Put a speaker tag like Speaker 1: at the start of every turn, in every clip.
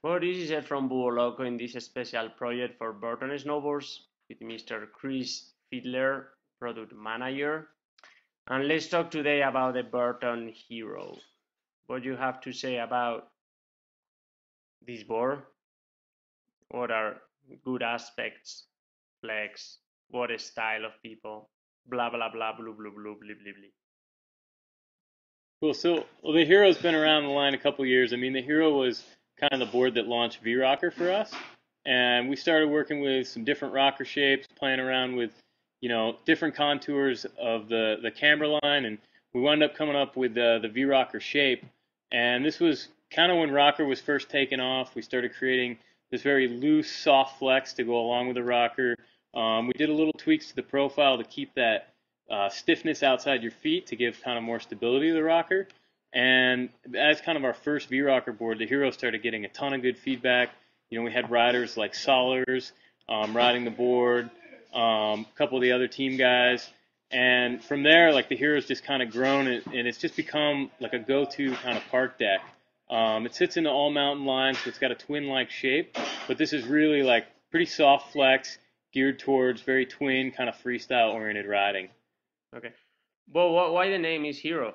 Speaker 1: Well, this is Ed from Búho Loco in this special project for Burton Snowboards with Mr. Chris Fiedler, product manager. And let's talk today about the Burton Hero. What you have to say about this board? What are good aspects, flex, what style of people, blah blah blah, blue blue blue, blah blah blah.
Speaker 2: Cool. So, well, the Hero's been around the line a couple years. I mean, the Hero was kind of the board that launched V-Rocker for us, and we started working with some different rocker shapes, playing around with, different contours of the camber line, and we wound up coming up with the V-Rocker shape. And this was kind of when rocker was first taking off. We started creating this very loose, soft flex to go along with the rocker. We did a little tweaks to the profile to keep that stiffness outside your feet to give kind of more stability to the rocker. And as kind of our first V-Rocker board, the Hero started getting a ton of good feedback. We had riders like Solers riding the board, a couple of the other team guys. And from there, like the Hero's just kind of grown and it's just become like a go-to kind of park deck. It sits in the all mountain line, so it's got a twin-like shape, but this is really like pretty soft flex, geared towards very twin kind of freestyle oriented riding.
Speaker 1: Okay. Well, why the name is Hero?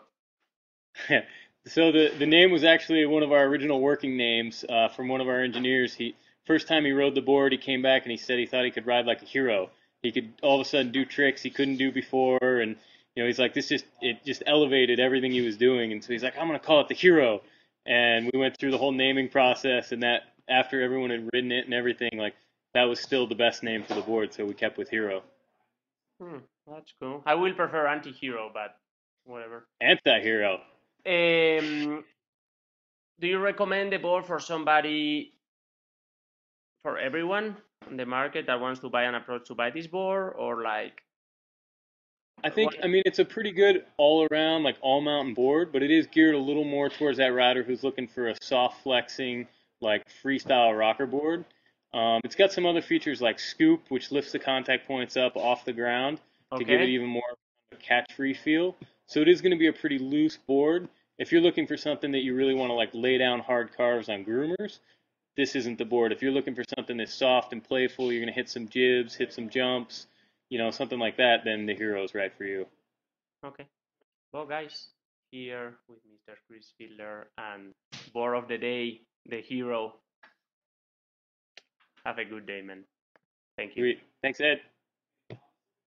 Speaker 2: So the name was actually one of our original working names from one of our engineers. He first time he rode the board, he came back and he said he thought he could ride like a hero. He could all of a sudden do tricks he couldn't do before, and he's like it just elevated everything he was doing, and so he's like, I'm gonna call it the Hero. And we went through the whole naming process, and that after everyone had ridden it and everything, like that was still the best name for the board, so we kept with Hero.
Speaker 1: Hmm, that's cool. I will prefer anti-hero, but whatever.
Speaker 2: Anti-hero.
Speaker 1: Um, do you recommend the board for somebody, for everyone on the market that wants to buy an approach to buy this board, or like what?
Speaker 2: I mean, it's a pretty good all around, like all mountain board, but it is geared a little more towards that rider who's looking for a soft flexing, like freestyle rocker board. It's got some other features like scoop, which lifts the contact points up off the ground to give it
Speaker 1: Okay,
Speaker 2: even more of a catch free feel. So it is going to be a pretty loose board. If you're looking for something that you really want to like lay down hard carves on groomers, this isn't the board. If you're looking for something that's soft and playful, you're going to hit some jibs, hit some jumps, something like that, then the Hero is right for you.
Speaker 1: okay. Well, guys, here with Mr. Chris Fiedler and board of the day, the Hero. Have a good day, man. Thank you.
Speaker 2: Sweet. Thanks, Ed.